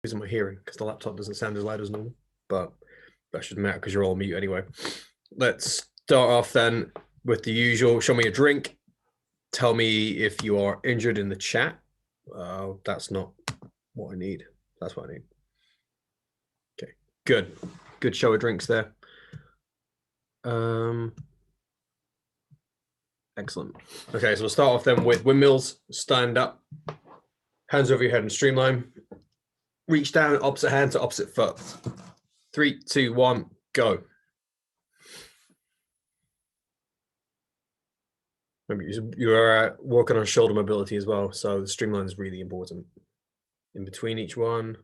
Losing my hearing because the laptop doesn't sound as loud as normal, but that shouldn't matter because you're all mute anyway. Let's start off then with the usual. Show me a drink. Tell me if you are injured in the chat. That's not what I need. That's what I need. Okay, good. Good show of drinks there. Excellent. Okay, so we'll start off then with windmills. Stand up, hands over your head and streamline. Reach down, opposite hand to opposite foot. 3, 2, 1, go. Remember, you're working on shoulder mobility as well, so the streamline is really important. In between each one,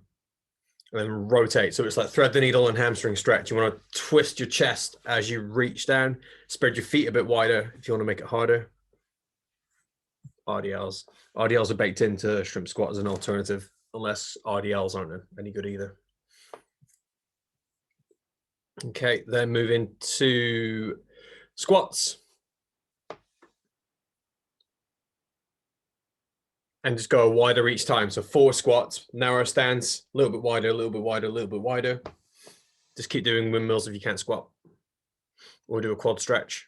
and then rotate. So it's like thread the needle and hamstring stretch. You want to twist your chest as you reach down. Spread your feet a bit wider if you want to make it harder. RDLs. RDLs are baked into shrimp squat as an alternative, unless RDLs aren't any good either. Okay, then move into squats. And just go wider each time. So 4 squats, narrow stance, a little bit wider, a little bit wider, a little bit wider. Just keep doing windmills if you can't squat. Or do a quad stretch.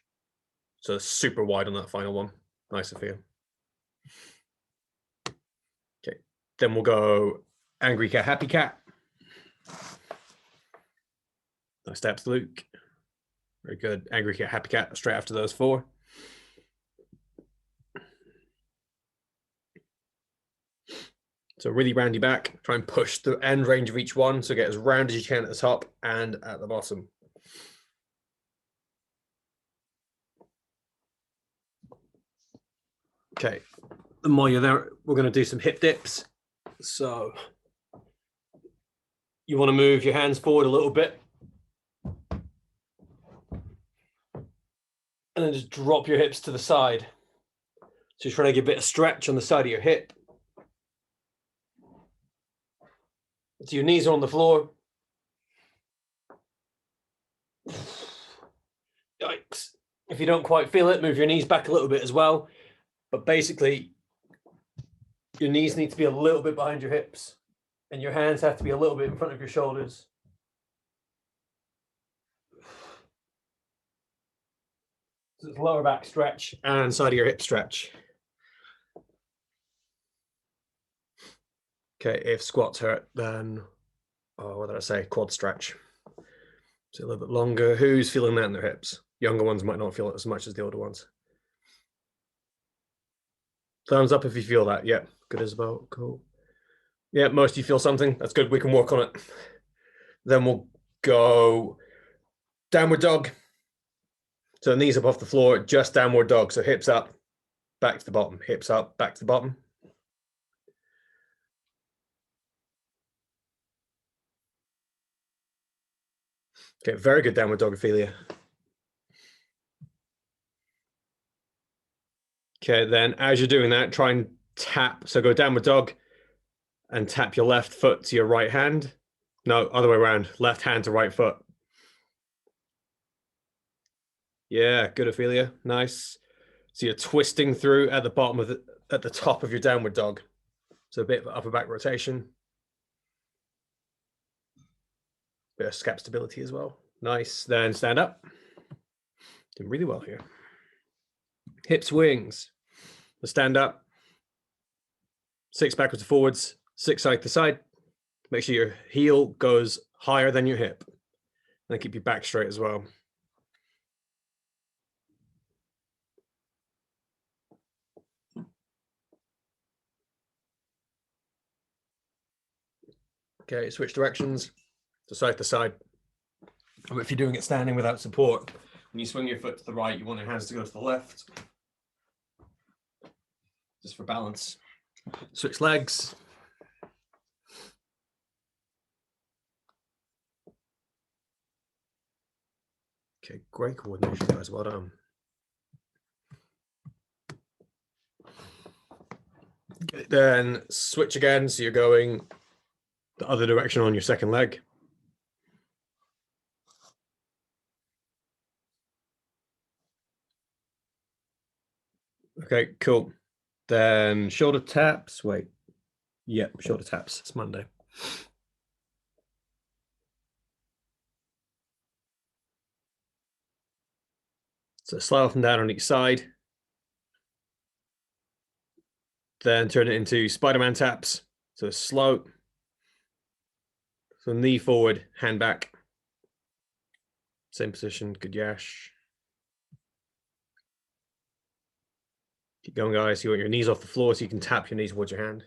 So super wide on that final one. Nice, Sophia. Okay, then we'll go angry cat, happy cat. Nice steps, Luke. Very good. Angry cat, happy cat, straight after those 4. So really round your back. Try and push the end range of each one. So get as round as you can at the top and at the bottom. Okay. And while you're there, we're going to do some hip dips. So you want to move your hands forward a little bit. And then just drop your hips to the side. So you're trying to get a bit of stretch on the side of your hip. So your knees are on the floor. Yikes. If you don't quite feel it, move your knees back a little bit as well. But basically, your knees need to be a little bit behind your hips. And your hands have to be a little bit in front of your shoulders. So it's lower back stretch and side of your hip stretch. Okay, if squats hurt, then, what did I say? Quad stretch. So a little bit longer. Who's feeling that in their hips? Younger ones might not feel it as much as the older ones. Thumbs up if you feel that. Yeah, good, Isabel. Cool. Yeah, most of you feel something. That's good. We can work on it. Then we'll go downward dog. So knees up off the floor, just downward dog. So hips up, back to the bottom. Hips up, back to the bottom. Okay, very good downward dog, Ophelia. Okay, then as you're doing that, try and tap. So go downward dog and tap your left foot to your right hand. No, other way around. Left hand to right foot. Yeah, good, Ophelia. Nice. So you're twisting through at the bottom of at the top of your downward dog. So a bit of upper back rotation. Bit of scap stability as well. Nice. Then stand up. Doing really well here. Hips, wings. Stand up. 6 backwards to forwards, 6 side to side. Make sure your heel goes higher than your hip. And keep your back straight as well. Okay, switch directions to side. And if you're doing it standing without support, when you swing your foot to the right, you want your hands to go to the left. Just for balance. Switch legs. Okay, great coordination, guys. Well done. Okay, then switch again. So you're going the other direction on your second leg. Okay, cool. Then shoulder taps. Wait. Yep, shoulder taps. It's Monday. So slide up and down on each side. Then turn it into Spider-Man taps. So slow. So knee forward, hand back. Same position, good yash. Keep going, guys. You want your knees off the floor so you can tap your knees towards your hand.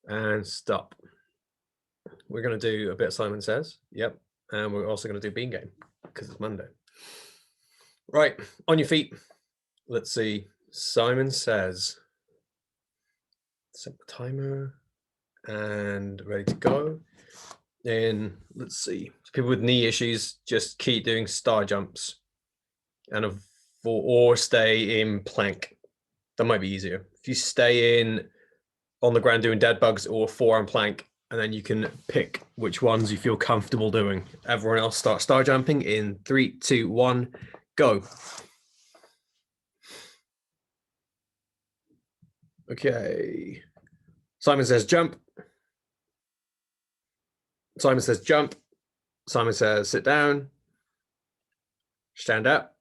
And stop. We're going to do a bit of Simon Says. Yep. And we're also going to do Bean Game because it's Monday. Right, on your feet. Let's see. Simon Says. Set the timer. And ready to go. Then let's see. People with knee issues, just keep doing star jumps. And or stay in plank. That might be easier. If you stay in on the ground doing dead bugs or forearm plank, and then you can pick which ones you feel comfortable doing. Everyone else start star jumping in 3, 2, 1, go. Okay. Simon says jump. Simon says jump. Simon says sit down. Stand up.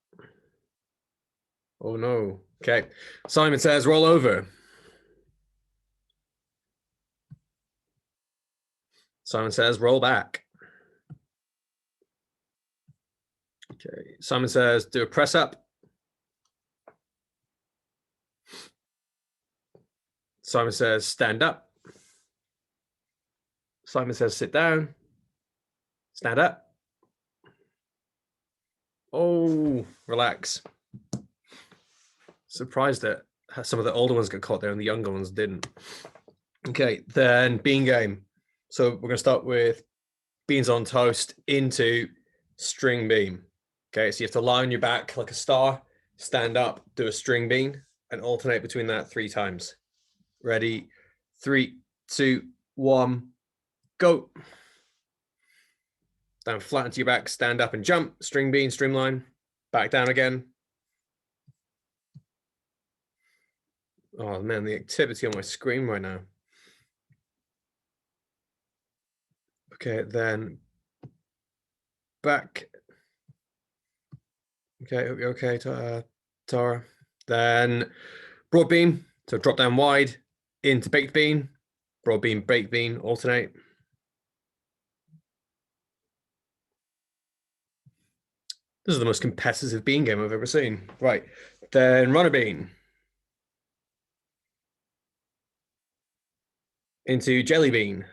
Oh no. Okay. Simon says roll over. Simon says roll back. Okay. Simon says do a press up. Simon says stand up. Simon says sit down. Stand up. Oh, relax. Surprised that some of the older ones got caught there and the younger ones didn't. Okay, then bean game. So we're going to start with beans on toast into string bean. Okay, so you have to lie on your back like a star, stand up, do a string bean, and alternate between that 3 times. Ready? 3, 2, 1, go. Down flat into your back, stand up and jump, string bean, streamline, back down again. Oh man, the activity on my screen right now. Okay, then back. Okay, hope you're okay, Tara. Then broad bean, so drop down wide into baked bean, broad bean, baked bean, alternate. This is the most competitive bean game I've ever seen. Right, then runner bean. Into jelly bean.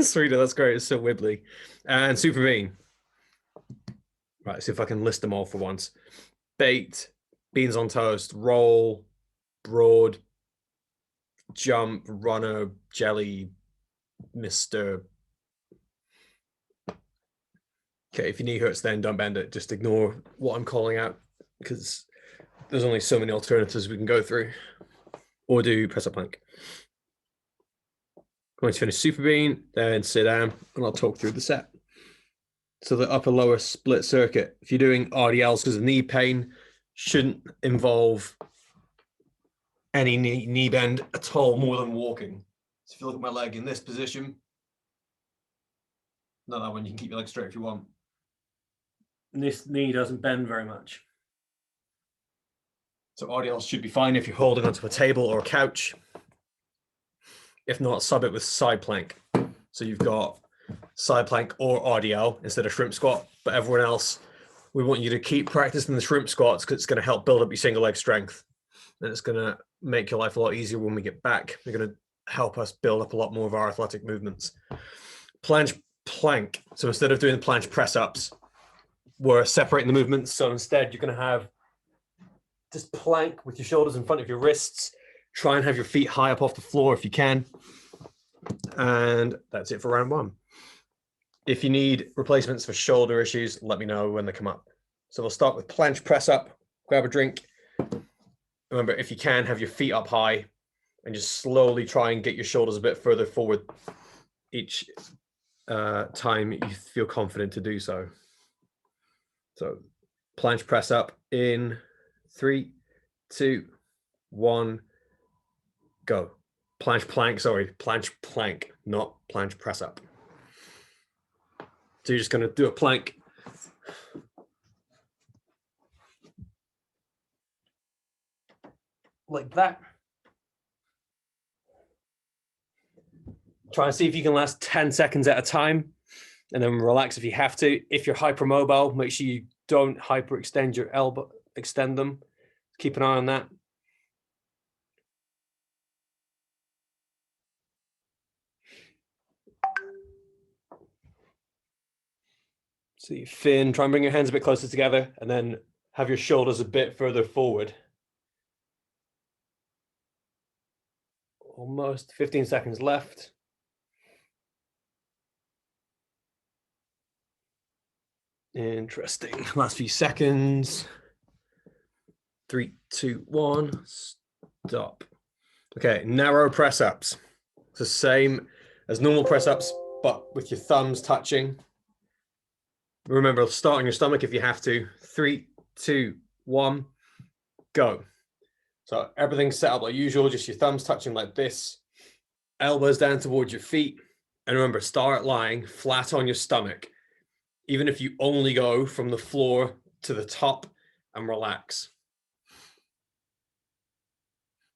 Sweeter, that's great. It's so wibbly. And super bean. Right, see if I can list them all for once. Baked, beans on toast, roll, broad, jump, runner, jelly, Mr. Okay, if your knee hurts, then don't bend it. Just ignore what I'm calling out because there's only so many alternatives we can go through. Or do press up plank. Going to finish super bean, then sit down, and I'll talk through the set. So the upper lower split circuit, if you're doing RDLs because of knee pain, shouldn't involve any knee bend at all more than walking. So if you look at my leg in this position, not that one, you can keep your leg straight if you want. And this knee doesn't bend very much. So RDLs should be fine if you're holding onto a table or a couch. If not, sub it with side plank. So you've got side plank or RDL instead of shrimp squat. But everyone else, we want you to keep practicing the shrimp squats because it's going to help build up your single leg strength. And it's going to make your life a lot easier when we get back. They're going to help us build up a lot more of our athletic movements. Planche plank. So instead of doing the planche press ups, we're separating the movements. So instead, you're going to have just plank with your shoulders in front of your wrists. Try and have your feet high up off the floor if you can. And that's it for round 1. If you need replacements for shoulder issues, let me know when they come up. So we'll start with planche press up, grab a drink. Remember, if you can, have your feet up high and just slowly try and get your shoulders a bit further forward each time you feel confident to do so. So planche press up in 3, 2, 1, go. Planche plank, planche plank, not planche press up. So you're just going to do a plank like that. Try and see if you can last 10 seconds at a time, and then relax if you have to. If you're hypermobile, make sure you don't hyperextend your elbow, extend them. Keep an eye on that. See, fin, try and bring your hands a bit closer together, and then have your shoulders a bit further forward. Almost 15 seconds left. Interesting. Last few seconds. 3, 2, 1. Stop. Okay, narrow press ups. It's the same as normal press ups, but with your thumbs touching. Remember, start on your stomach if you have to. 3, 2, 1, go. So everything's set up like usual, just your thumbs touching like this, elbows down towards your feet. And remember, start lying flat on your stomach, even if you only go from the floor to the top, and relax.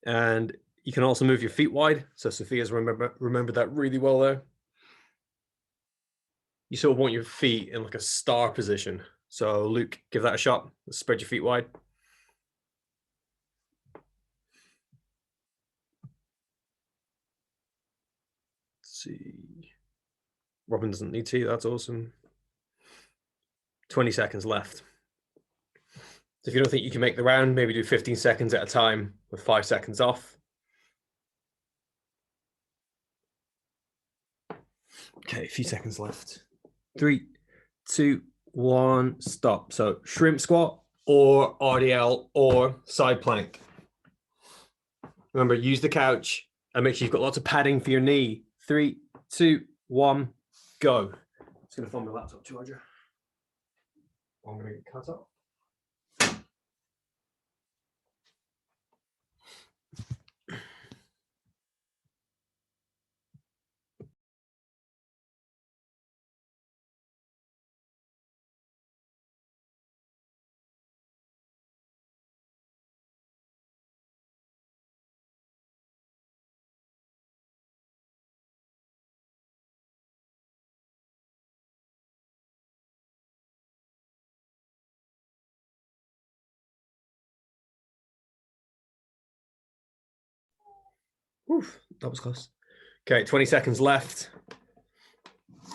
And you can also move your feet wide. So Sophia's remembered that really well there. You sort of want your feet in like a star position. So Luke, give that a shot. Spread your feet wide. Let's see. Robin doesn't need to. That's awesome. 20 seconds left. So if you don't think you can make the round, maybe do 15 seconds at a time with 5 seconds off. Okay, a few seconds left. 3, 2, 1, stop. So shrimp squat or RDL or side plank. Remember, use the couch and make sure you've got lots of padding for your knee. 3, 2, 1, go. I'm just going to find my laptop charger. I'm going to get cut off. Oof, that was close. Okay, 20 seconds left.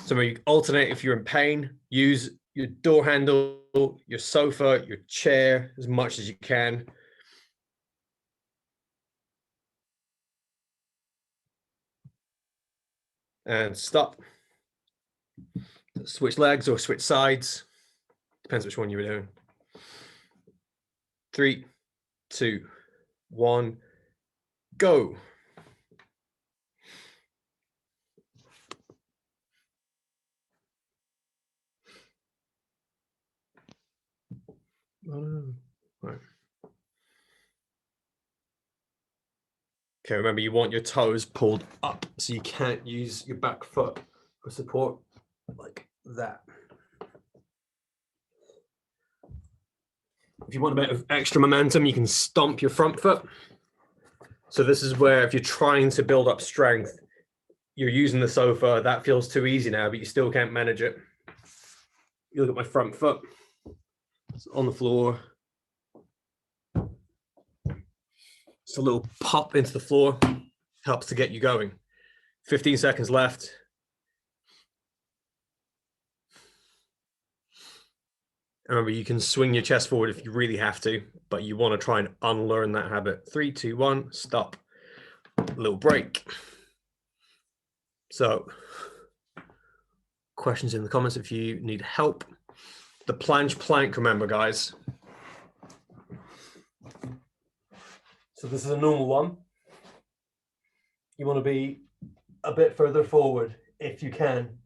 So you alternate if you're in pain. Use your door handle, your sofa, your chair as much as you can. And stop. Switch legs or switch sides. Depends which one you were doing. 3, 2, 1, go. Right. Okay, remember you want your toes pulled up, so you can't use your back foot for support like that. If you want a bit of extra momentum, you can stomp your front foot. So this is where if you're trying to build up strength, you're using the sofa, that feels too easy now, but you still can't manage it. You look at my front foot, it's on the floor. Just a little pop into the floor, helps to get you going. 15 seconds left. Remember, you can swing your chest forward if you really have to, but you want to try and unlearn that habit. 3, 2, 1, stop. A little break. So, questions in the comments if you need help. The planche plank, remember, guys. So this is a normal one. You want to be a bit further forward if you can.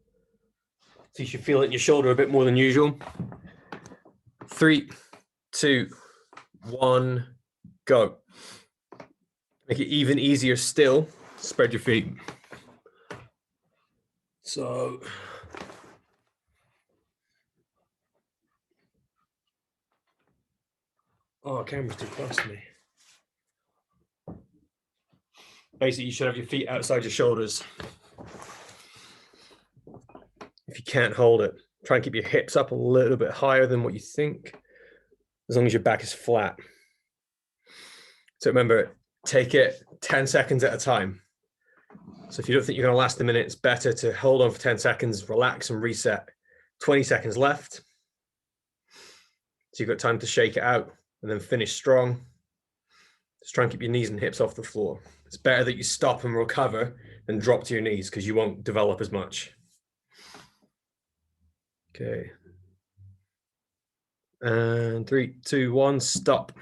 So you should feel it in your shoulder a bit more than usual. 3, 2, 1, go. Make it even easier still. Spread your feet. So oh, camera's too close to me. Basically, you should have your feet outside your shoulders. If you can't hold it, try and keep your hips up a little bit higher than what you think, as long as your back is flat. So remember, take it 10 seconds at a time. So if you don't think you're going to last a minute, it's better to hold on for 10 seconds, relax and reset. 20 seconds left. So you've got time to shake it out and then finish strong. Just try and keep your knees and hips off the floor. It's better that you stop and recover than drop to your knees because you won't develop as much. Okay. And 3, 2, 1, stop.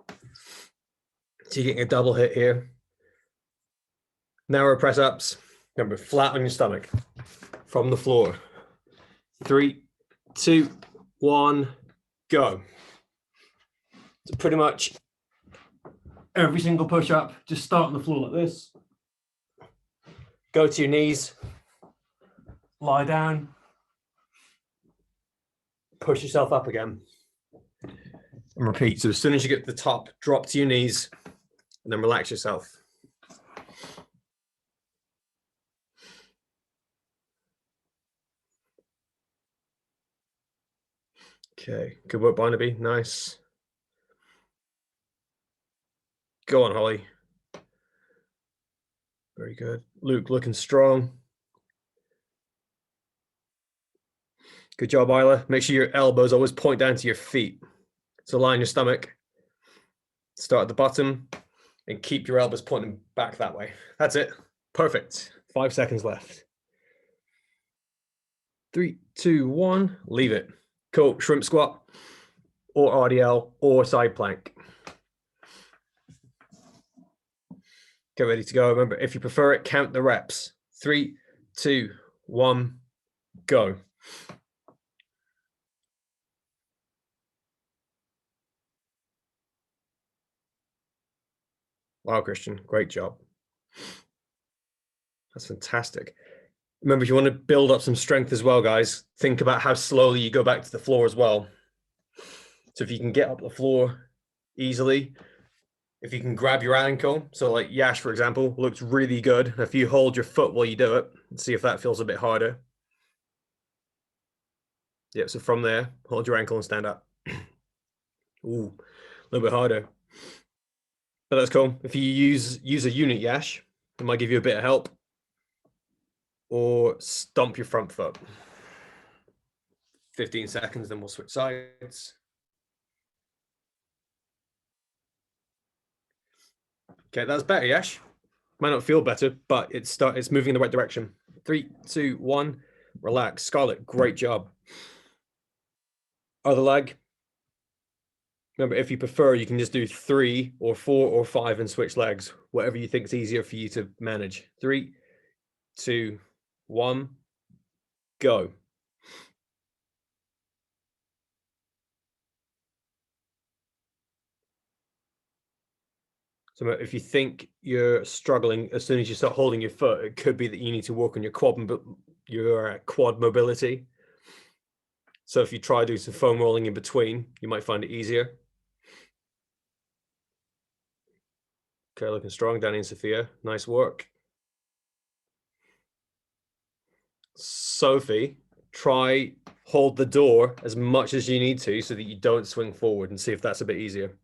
So you're getting a double hit here. Narrow press ups. Remember, flat on your stomach from the floor. 3, 2, 1, go. So pretty much every single push up, just start on the floor like this. Go to your knees. Lie down. Push yourself up again. And repeat. So as soon as you get to the top, drop to your knees and then relax yourself. Okay, good work, Barnaby. Nice. Go on, Holly. Very good. Luke, looking strong. Good job, Isla. Make sure your elbows always point down to your feet. So line your stomach. Start at the bottom and keep your elbows pointing back that way. That's it. Perfect. 5 seconds left. 3, 2, 1. Leave it. Cool. Shrimp squat or RDL or side plank. Get ready to go. Remember, if you prefer it, count the reps. 3, 2, 1, go. Wow, Christian, great job. That's fantastic. Remember, if you want to build up some strength as well, guys, think about how slowly you go back to the floor as well. So if you can get up the floor easily, if you can grab your ankle, so like Yash, for example, looks really good. If you hold your foot while you do it, see if that feels a bit harder. Yep, so from there, hold your ankle and stand up. Ooh, a little bit harder. But that's cool. If you use a unit, Yash, it might give you a bit of help. Or stomp your front foot. 15 seconds, then we'll switch sides. Okay, that's better, Yash. Might not feel better, but it's moving in the right direction. 3, 2, 1, relax. Scarlett, great job. Other leg. Remember, if you prefer, you can just do 3 or 4 or 5 and switch legs. Whatever you think is easier for you to manage. 3, 2, 1, go. So if you think you're struggling as soon as you start holding your foot, it could be that you need to work on your quad mobility. So if you try doing some foam rolling in between, you might find it easier. Okay, looking strong, Danny and Sophia. Nice work. Sophie, try hold the door as much as you need to so that you don't swing forward and see if that's a bit easier.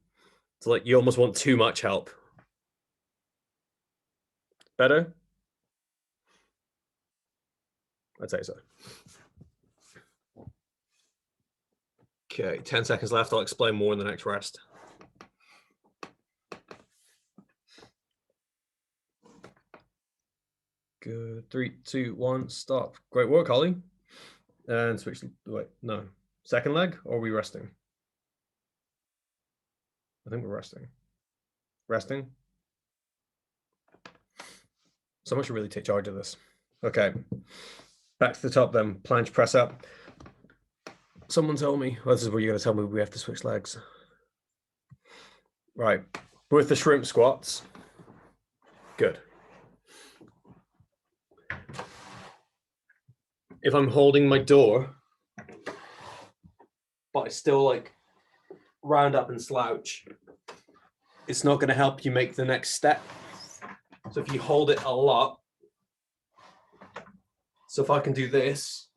It's like you almost want too much help. Better? I'd say so. Okay, 10 seconds left. I'll explain more in the next rest. Good. 3, 2, 1, stop. Great work, Holly. And switch. Wait, no. Second leg, or are we resting? I think we're resting. Resting. Someone should really take charge of this. Okay. Back to the top then. Planche press up. Someone told me, well, this is where you're going to tell me we have to switch legs. Right. With the shrimp squats. Good. If I'm holding my door, but I still like round up and slouch, it's not going to help you make the next step. So if you hold it a lot, so if I can do this,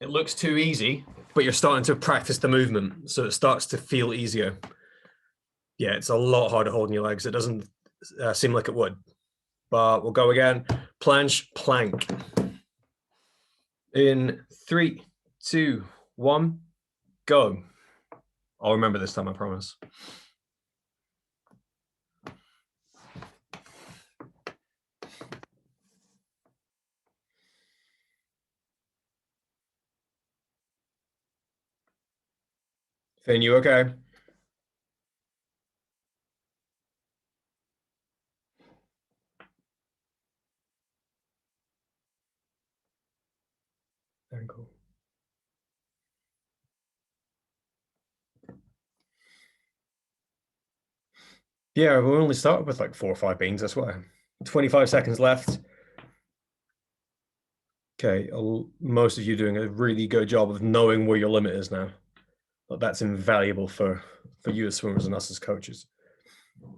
it looks too easy, but you're starting to practice the movement. So it starts to feel easier. Yeah, it's a lot harder holding your legs. It doesn't seem like it would, but we'll go again. Planche, plank. In 3, 2, 1, go. I'll remember this time, I promise. Finn, you okay? Very cool. Yeah, we only started with like 4 or 5 beans, I swear. 25 seconds left. Okay, most of you doing a really good job of knowing where your limit is now. But that's invaluable for you as swimmers and us as coaches.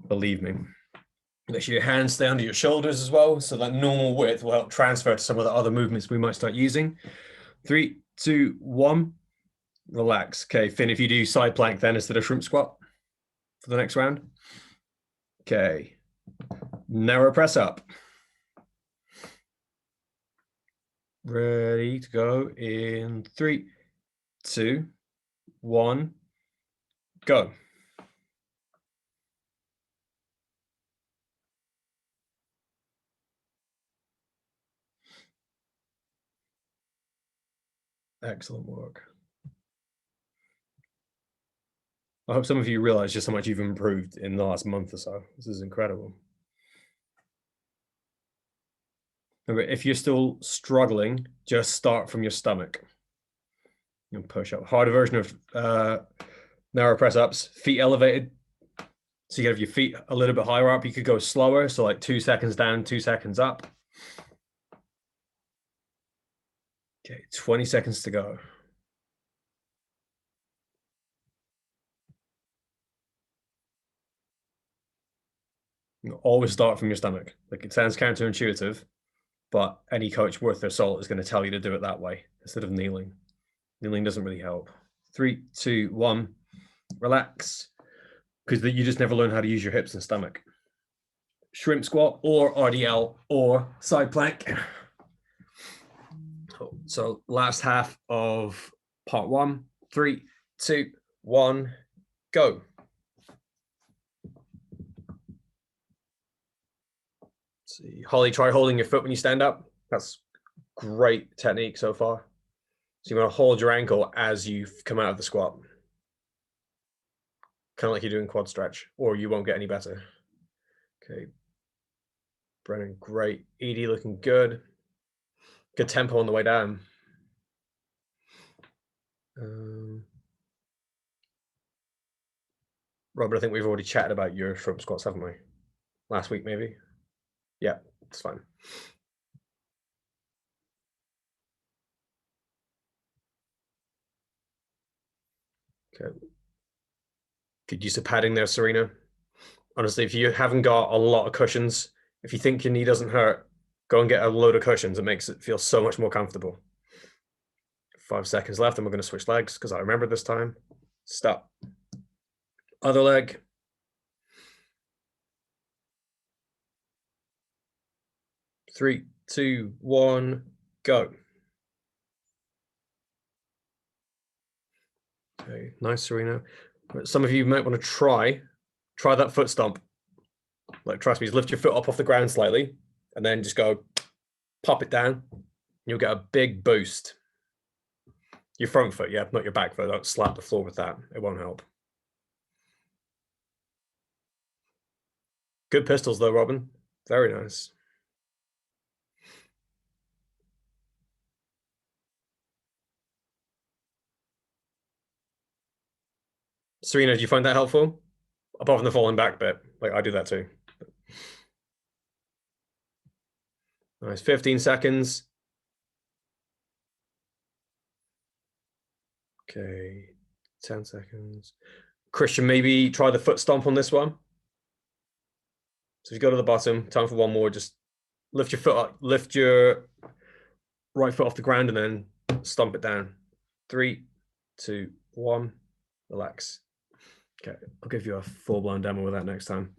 Believe me. Make sure your hands stay under your shoulders as well, so that normal width will help transfer to some of the other movements we might start using. 3, 2, 1. Relax. Okay, Finn, if you do side plank then instead of shrimp squat for the next round. Okay. Narrow press up. Ready to go in 3, 2, 1, go. Excellent work. I hope some of you realize just how much you've improved in the last month or so. This is incredible. Remember, if you're still struggling, just start from your stomach. And push up. Harder version of narrow press ups, feet elevated. So you have your feet a little bit higher up. You could go slower. So like 2 seconds down, 2 seconds up. Okay, 20 seconds to go. You always start from your stomach. Like, it sounds counterintuitive, but any coach worth their salt is going to tell you to do it that way instead of kneeling. Kneeling doesn't really help. 3, 2, 1, relax. Because you just never learn how to use your hips and stomach. Shrimp squat or RDL or side plank. So last half of part 1. 3, 2, 1, go. See, Holly, try holding your foot when you stand up. That's great technique so far. So you want to hold your ankle as you come out of the squat. Kind of like you're doing quad stretch, or you won't get any better. Okay. Brennan, great. Edie looking good. Good tempo on the way down. Robert, I think we've already chatted about your shrimp squats, haven't we? Last week, maybe? Yeah, it's fine. Okay. Could use some padding there, Serena. Honestly, if you haven't got a lot of cushions, if you think your knee doesn't hurt, go and get a load of cushions. It makes it feel so much more comfortable. 5 seconds left, and we're going to switch legs because I remember this time. Stop. Other leg. 3, 2, 1, go. Okay, nice, Serena. Some of you might want to try that foot stomp. Like, trust me, just lift your foot up off the ground slightly, and then just go pop it down. You'll get a big boost. Your front foot, yeah, not your back foot. Don't slap the floor with that. It won't help. Good pistols though, Robin. Very nice. Serena, do you find that helpful? Apart from the falling back bit, like I do that too. Nice. 15 seconds. Okay. 10 seconds. Christian, maybe try the foot stomp on this one. So if you go to the bottom, time for one more, just lift your foot up, lift your right foot off the ground and then stomp it down. 3, 2, 1, relax. Okay, I'll give you a full-blown demo with that next time.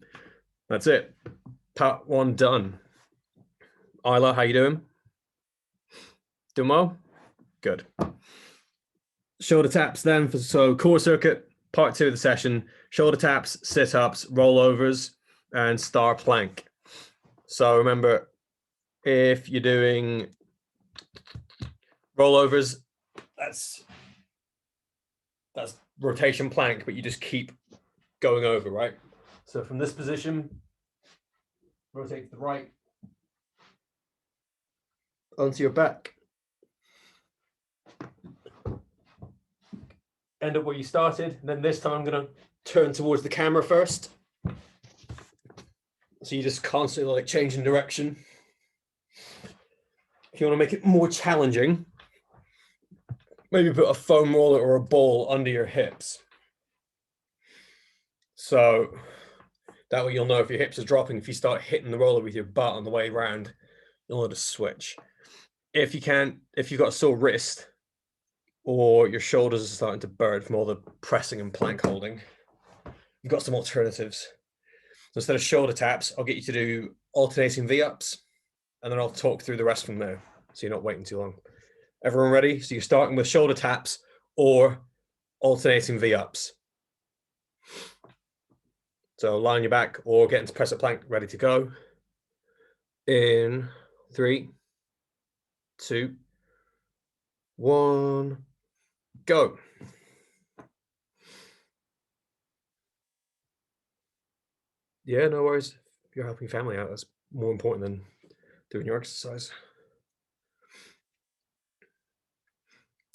That's it. Part 1 done. Isla, how you doing? Doing well? Good. Shoulder taps then. So core circuit, part 2 of the session. Shoulder taps, sit-ups, rollovers, and star plank. So remember, if you're doing rollovers, that's rotation plank, but you just keep going over, right? So from this position, rotate to the right, onto your back. End up where you started. And then this time I'm going to turn towards the camera first. So you just constantly like changing direction. If you want to make it more challenging, maybe put a foam roller or a ball under your hips. So that way you'll know if your hips are dropping. If you start hitting the roller with your butt on the way around, you'll know to switch. If you can't, if you've got a sore wrist or your shoulders are starting to burn from all the pressing and plank holding, you've got some alternatives. So instead of shoulder taps, I'll get you to do alternating V-ups, and then I'll talk through the rest from there, so you're not waiting too long. Everyone ready? So you're starting with shoulder taps or alternating V-ups. So lie on your back or get into press up plank, ready to go. In 3, 2, 1, go. Yeah, no worries. If you're helping family out, that's more important than doing your exercise.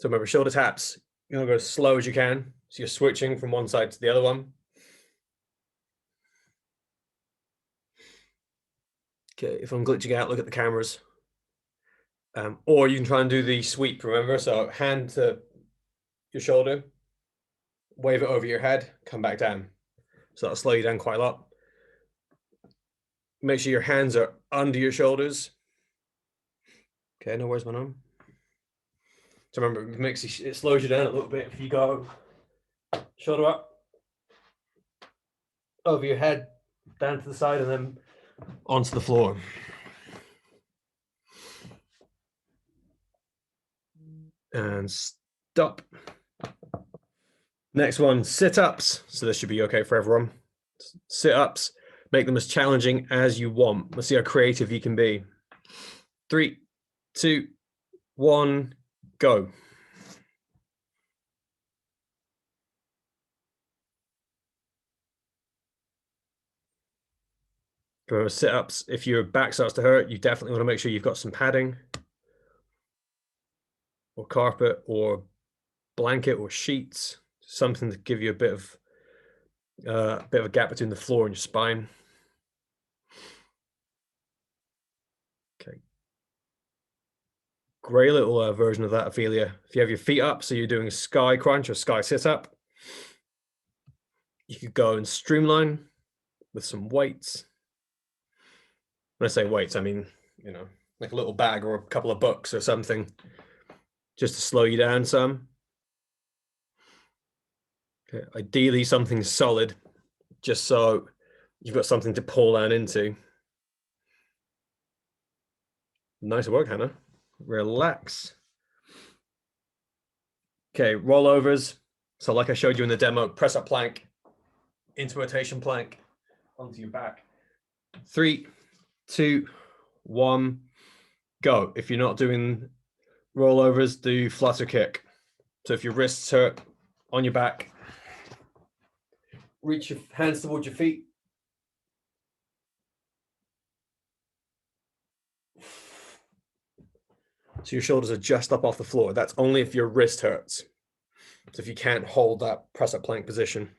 So remember, shoulder taps, you're gonna go as slow as you can. So you're switching from one side to the other one. Okay, if I'm glitching out, look at the cameras. Or you can try and do the sweep, remember? So hand to your shoulder, wave it over your head, come back down. So that'll slow you down quite a lot. Make sure your hands are under your shoulders. Okay, no worries, my arm. So remember, it slows you down a little bit if you go shoulder up, over your head, down to the side, and then onto the floor. And stop. Next one, sit-ups. So this should be okay for everyone. Sit-ups, make them as challenging as you want. Let's see how creative you can be. 3, 2, 1, go. For sit-ups, if your back starts to hurt, you definitely want to make sure you've got some padding or carpet or blanket or sheets, something to give you a bit of a gap between the floor and your spine. Okay. Great little version of that, Ophelia. If you have your feet up, so you're doing a sky crunch or sky sit-up, you could go and streamline with some weights. When I say weights, I mean, you know, like a little bag or a couple of books or something, just to slow you down some. Okay. Ideally, something solid, just so you've got something to pull down into. Nice work, Hannah. Relax. Okay, rollovers. So like I showed you in the demo, press up plank, into rotation plank, onto your back. 3, 2, 1, go. If you're not doing rollovers, do flutter kick. So if your wrists hurt, on your back, reach your hands towards your feet. So your shoulders are just up off the floor. That's only if your wrist hurts. So if you can't hold that press up plank position.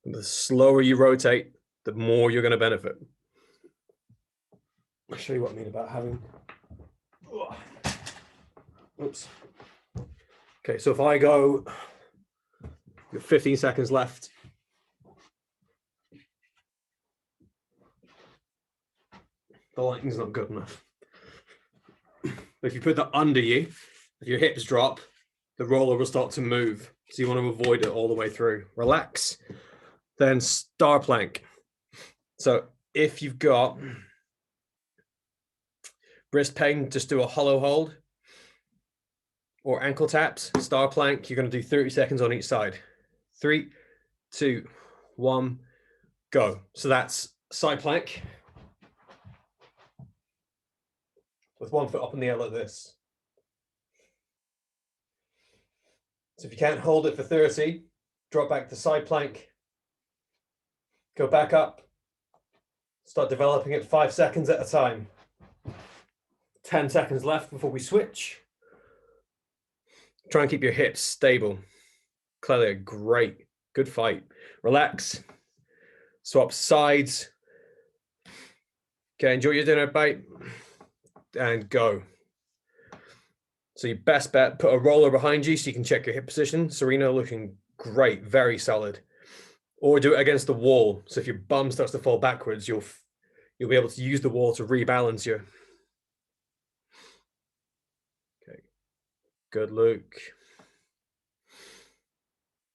And the slower you rotate, the more you're going to benefit. I'll show you what I mean about having. Oops. Okay, so if I go, 15 seconds left. The lighting's not good enough. If you put that under you, if your hips drop, the roller will start to move. So you want to avoid it all the way through. Relax. Then star plank. So if you've got wrist pain, just do a hollow hold or ankle taps. Star plank, you're going to do 30 seconds on each side. 3, 2, 1, go. So that's side plank with one foot up in the air like this. So if you can't hold it for 30, drop back to side plank, go back up, start developing it 5 seconds at a time. 10 seconds left before we switch. Try and keep your hips stable. Clearly a great, good fight. Relax, swap sides. Okay, enjoy your dinner, bite, and go. So your best bet, put a roller behind you so you can check your hip position. Serena looking great, very solid. Or do it against the wall. So if your bum starts to fall backwards, you'll be able to use the wall to rebalance you. Okay, good, Luke.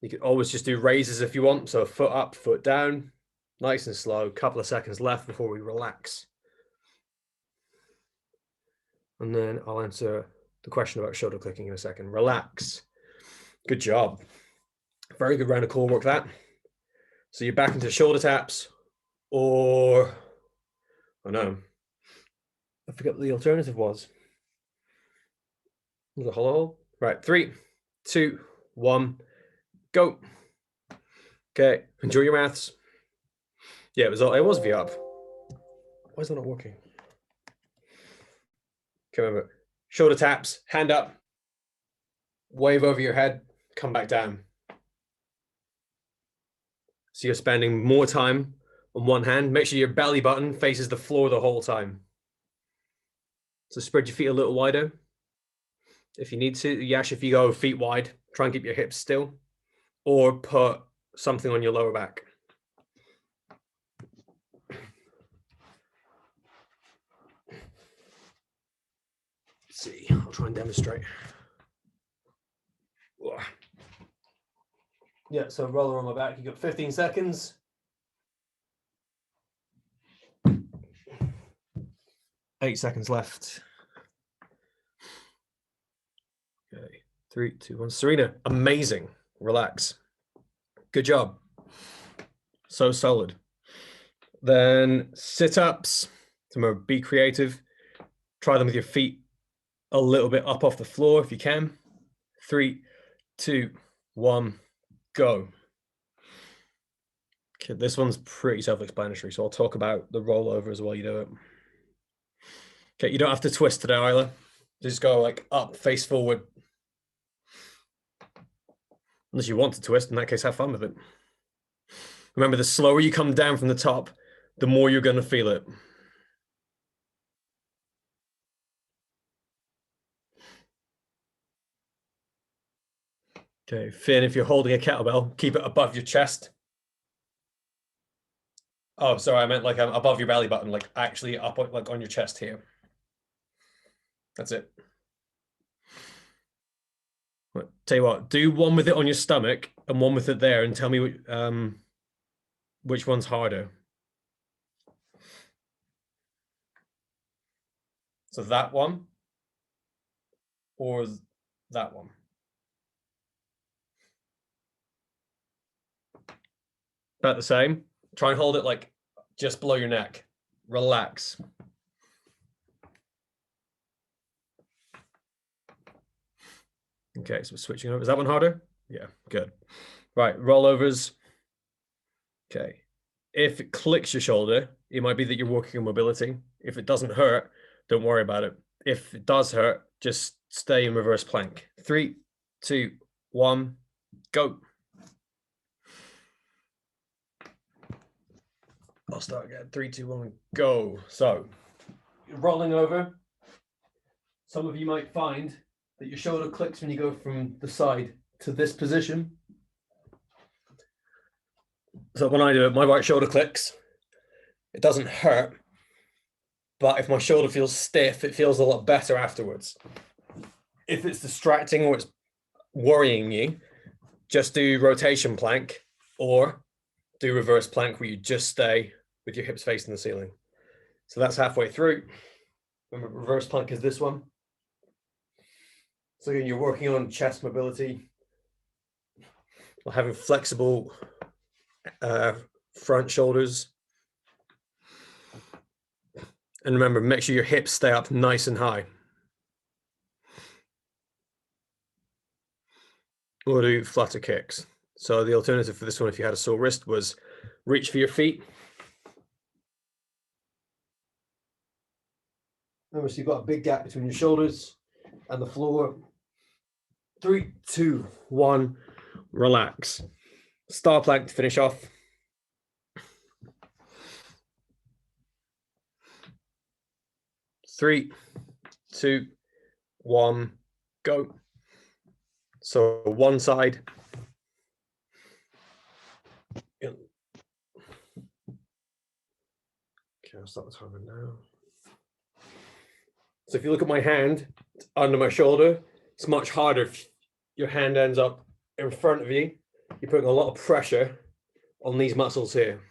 You can always just do raises if you want. So foot up, foot down, nice and slow. Couple of seconds left before we relax. And then I'll answer the question about shoulder clicking in a second. Relax. Good job. Very good round of core work that. So you're back into shoulder taps or, oh no, I forget what the alternative was. Was it a hollow hold? Right, 3, 2, 1, go. Okay, enjoy your maths. Yeah, it was V up. Why is that not working? Okay, remember, shoulder taps, hand up, wave over your head, come back down. So you're spending more time on one hand. Make sure your belly button faces the floor the whole time. So spread your feet a little wider. If you need to, Yash, if you go feet wide, try and keep your hips still, or put something on your lower back. Let's see, I'll try and demonstrate. Yeah, so roller on my back, you got 15 seconds. Eight seconds left. Okay, 3, 2, 1. Serena, amazing. Relax. Good job. So solid. Then sit-ups. Remember, be creative. Try them with your feet a little bit up off the floor if you can. 3, 2, 1, go. Okay, this one's pretty self-explanatory, so I'll talk about the rollovers while you do it. Okay, you don't have to twist today, Isla. Just go like up, face forward. Unless you want to twist, in that case, have fun with it. Remember, the slower you come down from the top, the more you're going to feel it. Okay, Finn, if you're holding a kettlebell, keep it above your chest. Oh, sorry, I meant like above your belly button, like actually up like on your chest here. That's it. Tell you what, do one with it on your stomach and one with it there, and tell me which one's harder. So that one or that one? About the same. Try and hold it like just below your neck. Relax. Okay, so we're switching over. Is that one harder? Yeah, good. Right, rollovers. Okay. If it clicks your shoulder, it might be that you're working on mobility. If it doesn't hurt, don't worry about it. If it does hurt, just stay in reverse plank. 3, 2, 1, go. I'll start again. 3, 2, 1, go. So, rolling over. Some of you might find that your shoulder clicks when you go from the side to this position. So when I do it, my right shoulder clicks. It doesn't hurt, but if my shoulder feels stiff, it feels a lot better afterwards. If it's distracting or it's worrying you, just do rotation plank or do reverse plank where you just stay with your hips facing the ceiling. So that's halfway through. Remember, reverse plank is this one. So again, you're working on chest mobility, or having flexible front shoulders. And remember, make sure your hips stay up nice and high. We'll do flutter kicks. So the alternative for this one, if you had a sore wrist, was reach for your feet. Remember, so you've got a big gap between your shoulders and the floor. 3, 2, 1, relax. Star plank to finish off. 3, 2, 1, go. So one side. Okay, I'll start the timer now. So if you look at my hand, it's under my shoulder. It's much harder if your hand ends up in front of you. You're putting a lot of pressure on these muscles here.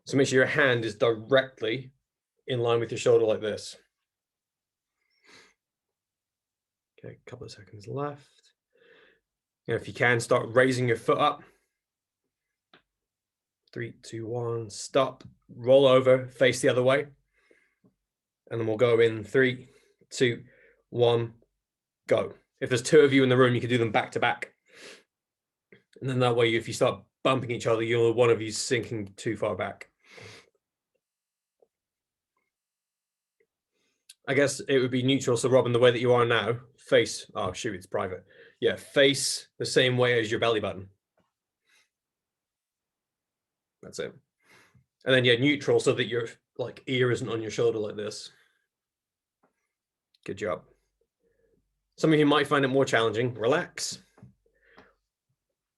So make sure your hand is directly in line with your shoulder like this. Okay, a couple of seconds left. And if you can, start raising your foot up. 3, 2, 1, stop, roll over, face the other way. And then we'll go in 3, 2, 1, go. If there's 2 of you in the room, you can do them back to back. And then that way, if you start bumping each other, one of you sinking too far back. I guess it would be neutral. So Robin, the way that you are now, face, oh shoot, it's private. Yeah, face the same way as your belly button. That's it. And then yeah, neutral so that your like ear isn't on your shoulder like this. Good job. Some of you might find it more challenging. Relax.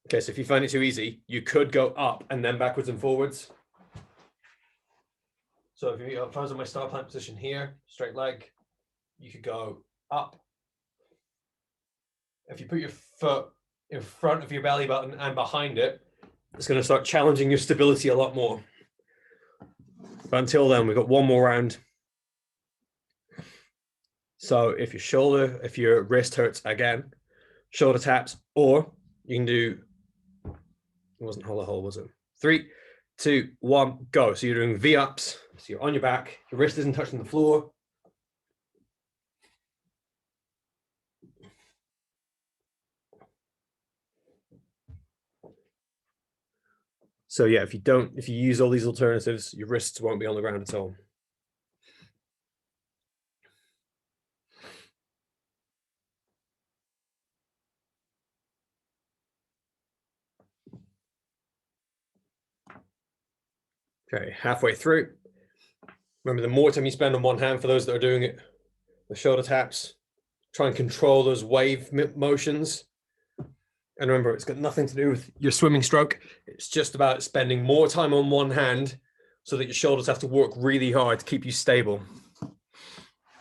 Okay, so if you find it too easy, you could go up and then backwards and forwards. So if I was in my star plank position here, straight leg, you could go up. If you put your foot in front of your belly button and behind it, it's going to start challenging your stability a lot more. But until then, we've got one more round. So if your wrist hurts again, shoulder taps, or you can do, it wasn't hula hole, was it? 3, 2, 1, go. So you're doing V-ups. So you're on your back, your wrist isn't touching the floor. So yeah, if you use all these alternatives, your wrists won't be on the ground at all. Okay, halfway through. Remember, the more time you spend on one hand, for those that are doing it, the shoulder taps, try and control those wave motions. And remember, it's got nothing to do with your swimming stroke. It's just about spending more time on one hand so that your shoulders have to work really hard to keep you stable.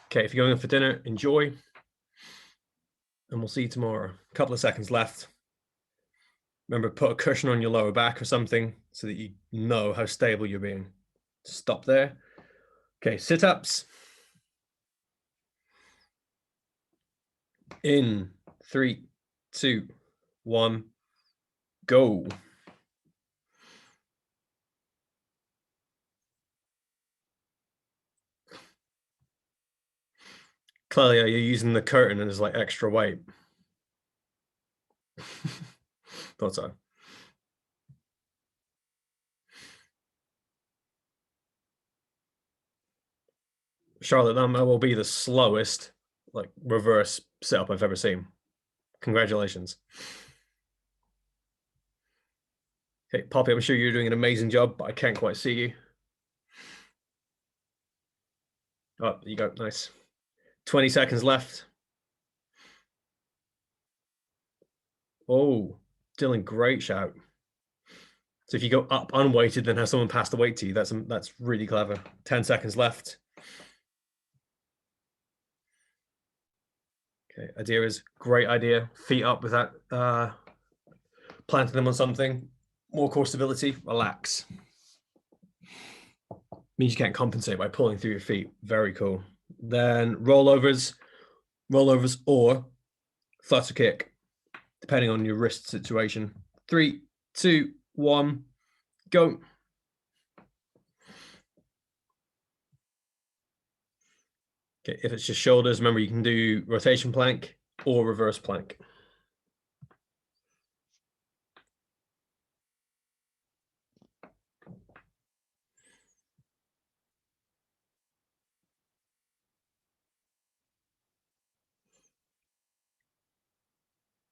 Okay, if you're going in for dinner, enjoy. And we'll see you tomorrow. A couple of seconds left. Remember, put a cushion on your lower back or something so that you know how stable you're being. Stop there. Okay, sit-ups. In 3, 2, 1, go. Clearly, you're using the curtain and there's like extra weight. Thought so. Charlotte, that will be the slowest like reverse setup I've ever seen. Congratulations. Okay, Poppy, I'm sure you're doing an amazing job, but I can't quite see you. Oh, you go, nice. 20 seconds left. Oh, Dylan, great shout. So if you go up unweighted, then have someone pass the weight to you. That's really clever. 10 seconds left. Okay, Adira's great idea. Feet up with that, planting them on something. More core stability, relax. Means you can't compensate by pulling through your feet. Very cool. Then rollovers or flutter kick, depending on your wrist situation. 3, 2, 1, go. Okay, if it's just shoulders, remember you can do rotation plank or reverse plank.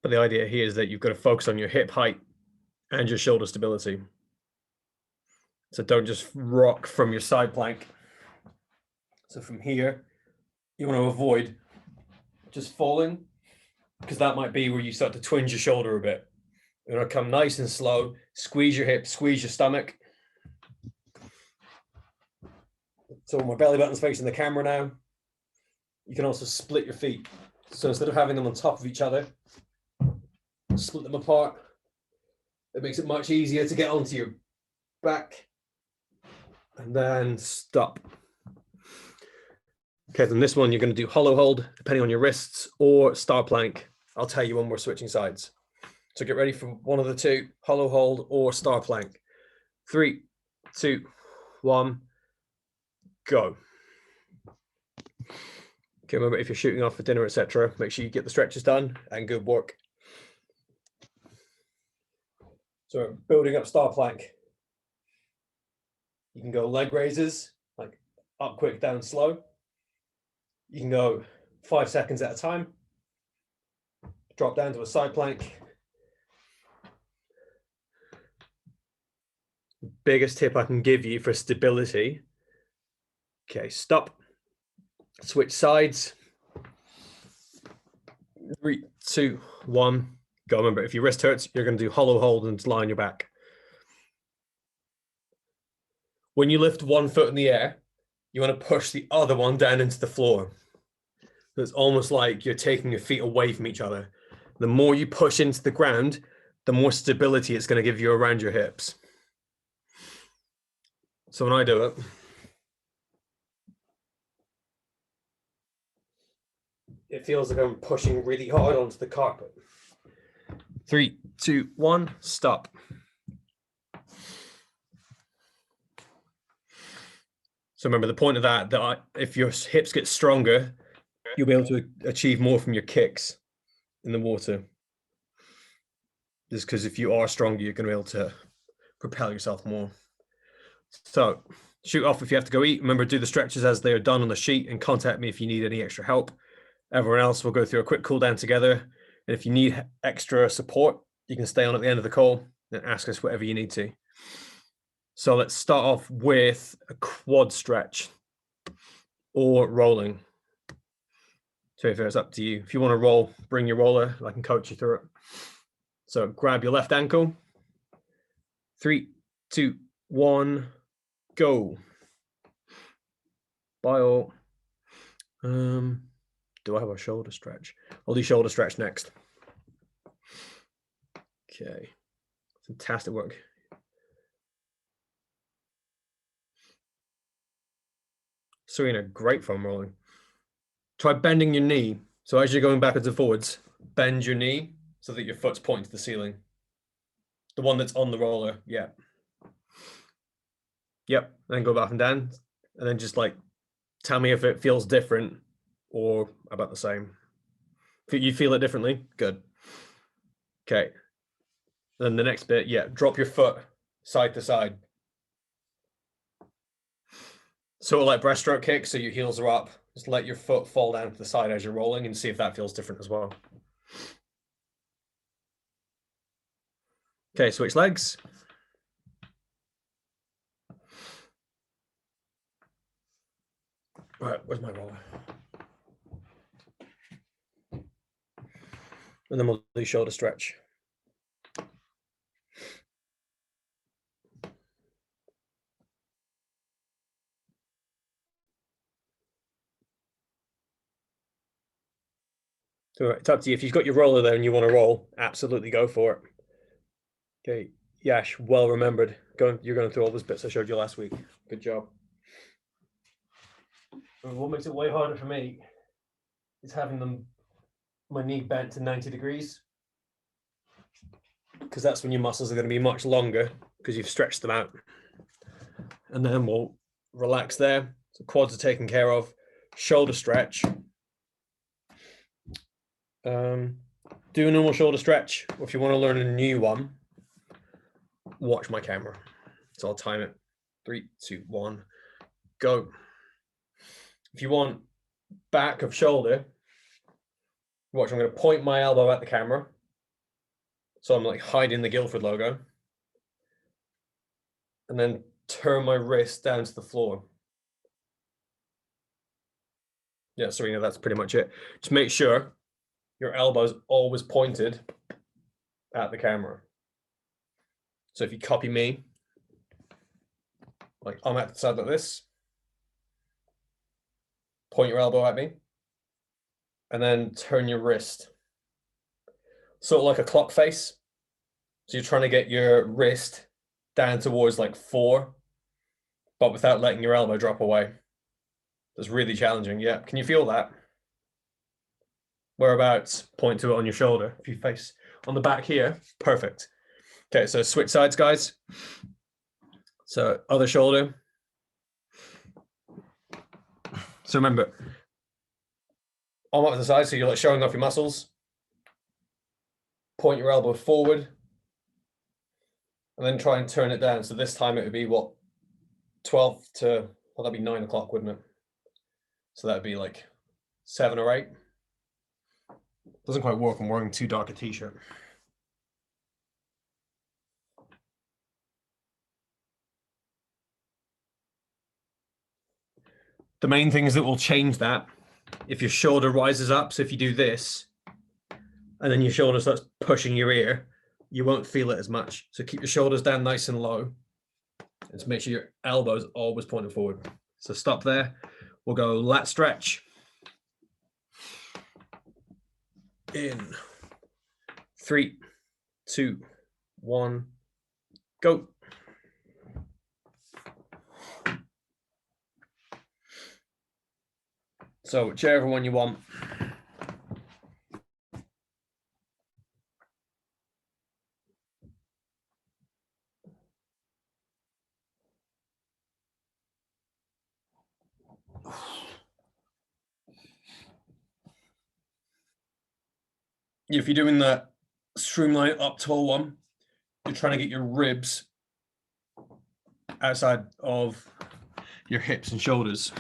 But the idea here is that you've got to focus on your hip height and your shoulder stability. So don't just rock from your side plank. So from here, you want to avoid just falling, because that might be where you start to twinge your shoulder a bit. You want to come nice and slow, squeeze your hips, squeeze your stomach. So my belly button's facing the camera now. You can also split your feet. So instead of having them on top of each other, split them apart. It makes it much easier to get onto your back. And then stop. Okay, then this one you're going to do hollow hold, depending on your wrists, or star plank. I'll tell you when we're switching sides. So get ready for one of the two, hollow hold or star plank. 3, 2, 1, go. Okay, remember, if you're shooting off for dinner, etc., make sure you get the stretches done, and good work. So building up star plank. You can go leg raises, like up quick, down slow. You can go 5 seconds at a time. Drop down to a side plank. Biggest tip I can give you for stability. Okay, stop. Switch sides. 3, 2, 1, go. Remember, if your wrist hurts, you're going to do hollow hold and lie on your back. When you lift one foot in the air, you want to push the other one down into the floor. So it's almost like you're taking your feet away from each other. The more you push into the ground, the more stability it's going to give you around your hips. So when I do it, it feels like I'm pushing really hard onto the carpet. 3, 2, 1, stop. So remember, the point of that if your hips get stronger, you'll be able to achieve more from your kicks in the water. Just because if you are stronger, you're going to be able to propel yourself more. So shoot off if you have to go eat. Remember, do the stretches as they are done on the sheet, and contact me if you need any extra help. Everyone else will go through a quick cool down together. And if you need extra support, you can stay on at the end of the call and ask us whatever you need to. So let's start off with a quad stretch or rolling. So if it's up to you. If you want to roll, bring your roller. I can coach you through it. So grab your left ankle. 3, 2, 1, go. Bye all. Do I have a shoulder stretch? I'll do shoulder stretch next. Okay. Fantastic work. Serena, great foam rolling. Try bending your knee. So as you're going backwards and forwards, bend your knee so that your foot's pointing to the ceiling. The one that's on the roller, yeah. Yep, then go back and down. And then just like, tell me if it feels different or about the same. If you feel it differently, good. Okay. Then the next bit, yeah, drop your foot side to side. Sort of like breaststroke kick, so your heels are up. Just let your foot fall down to the side as you're rolling and see if that feels different as well. Okay, switch legs. Right, where's my roller? And then we'll do shoulder stretch. So it's up to you. If you've got your roller there and you want to roll, absolutely go for it. Okay, Yash, well remembered. You're going through all those bits I showed you last week. Good job. And what makes it way harder for me is having my knee bent to 90 degrees, because that's when your muscles are going to be much longer because you've stretched them out. And then we'll relax there. So quads are taken care of. Shoulder stretch. Do a normal shoulder stretch. Or if you want to learn a new one, watch my camera. So I'll time it. 3, 2, 1, go. If you want back of shoulder, watch, I'm going to point my elbow at the camera. So I'm like hiding the Guildford logo. And then turn my wrist down to the floor. Yeah, Serena, that's pretty much it. Just make sure your elbow's always pointed at the camera. So if you copy me, like I'm at the side like this, point your elbow at me, and then turn your wrist. Sort of like a clock face. So you're trying to get your wrist down towards like 4, but without letting your elbow drop away. That's really challenging. Yeah, can you feel that? Whereabouts? Point to it on your shoulder. If you face on the back here, perfect. Okay, so switch sides, guys. So other shoulder. So remember, arm up to the side, so you're like showing off your muscles. Point your elbow forward. And then try and turn it down. So this time it would be what? 12 to, well, that'd be 9 o'clock, wouldn't it? So that'd be like 7 or 8. Doesn't quite work. I'm wearing too dark a t-shirt. The main things that will change that, if your shoulder rises up, so if you do this, and then your shoulder starts pushing your ear, you won't feel it as much. So keep your shoulders down nice and low. And just make sure your elbows always pointed forward. So stop there. We'll go lat stretch. In 3, 2, 1, go. So whichever one you want. If you're doing the streamline up tall one, you're trying to get your ribs outside of your hips and shoulders.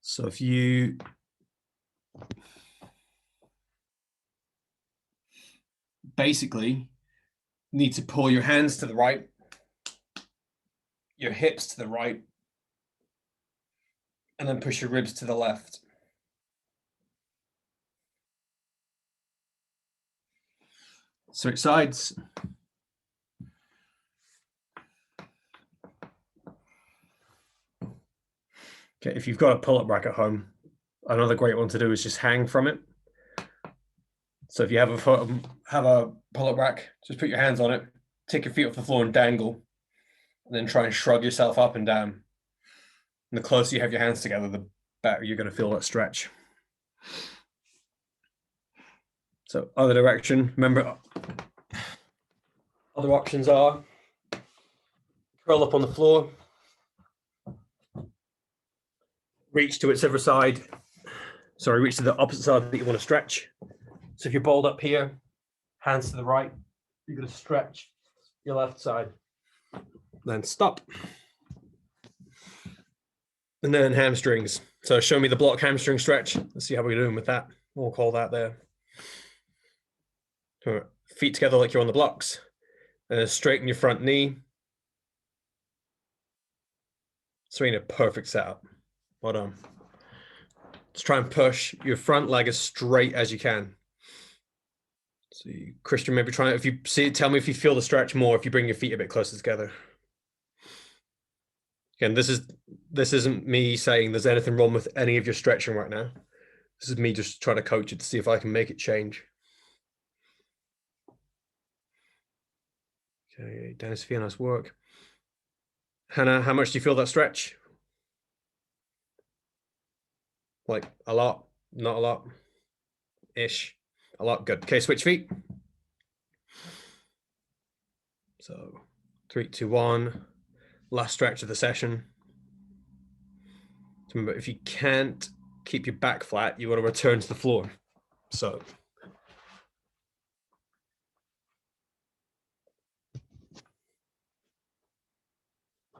So if you basically need to pull your hands to the right, your hips to the right, and then push your ribs to the left. Switch sides. Okay, if you've got a pull-up rack at home, another great one to do is just hang from it. So if you have a pull-up rack, just put your hands on it, take your feet off the floor and dangle, and then try and shrug yourself up and down. And the closer you have your hands together, the better you're going to feel that stretch. So other direction, remember, other options are curl up on the floor, reach to its other side. Sorry, reach to the opposite side that you want to stretch. So if you're balled up here, hands to the right, you're going to stretch your left side. Then stop. And then hamstrings. So show me the block hamstring stretch. Let's see how we're doing with that. We'll call that there. Feet together like you're on the blocks. And straighten your front knee. Serena, perfect setup. Well done. Let's try and push your front leg as straight as you can. So Christian, maybe try, if you see, tell me if you feel the stretch more, if you bring your feet a bit closer together. Again, this isn't me saying there's anything wrong with any of your stretching right now. This is me just trying to coach it to see if I can make it change. Okay, Dennis Fee, nice work. Hannah, how much do you feel that stretch? Like a lot, not a lot, ish, a lot. Good. Okay, switch feet. So 3, 2, 1. Last stretch of the session. Remember, if you can't keep your back flat, you want to return to the floor. So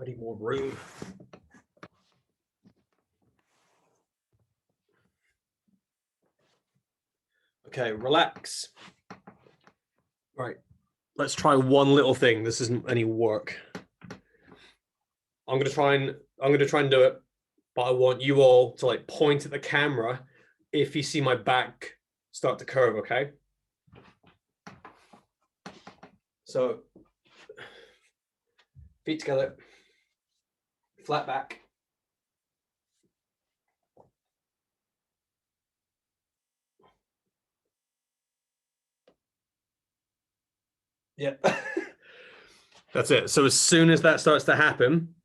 I need more room. Okay, relax. Right, let's try one little thing. This isn't any work. I'm gonna try and do it, but I want you all to like point at the camera if you see my back start to curve, okay? So feet together, flat back. Yeah. That's it. So as soon as that starts to happen,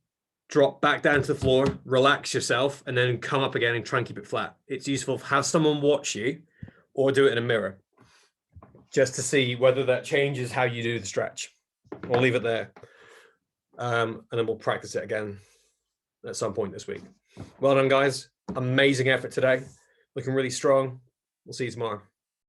drop back down to the floor, relax yourself, and then come up again and try and keep it flat. It's useful to have someone watch you or do it in a mirror just to see whether that changes how you do the stretch. We'll leave it there. And then we'll practice it again at some point this week. Well done, guys. Amazing effort today. Looking really strong. We'll see you tomorrow.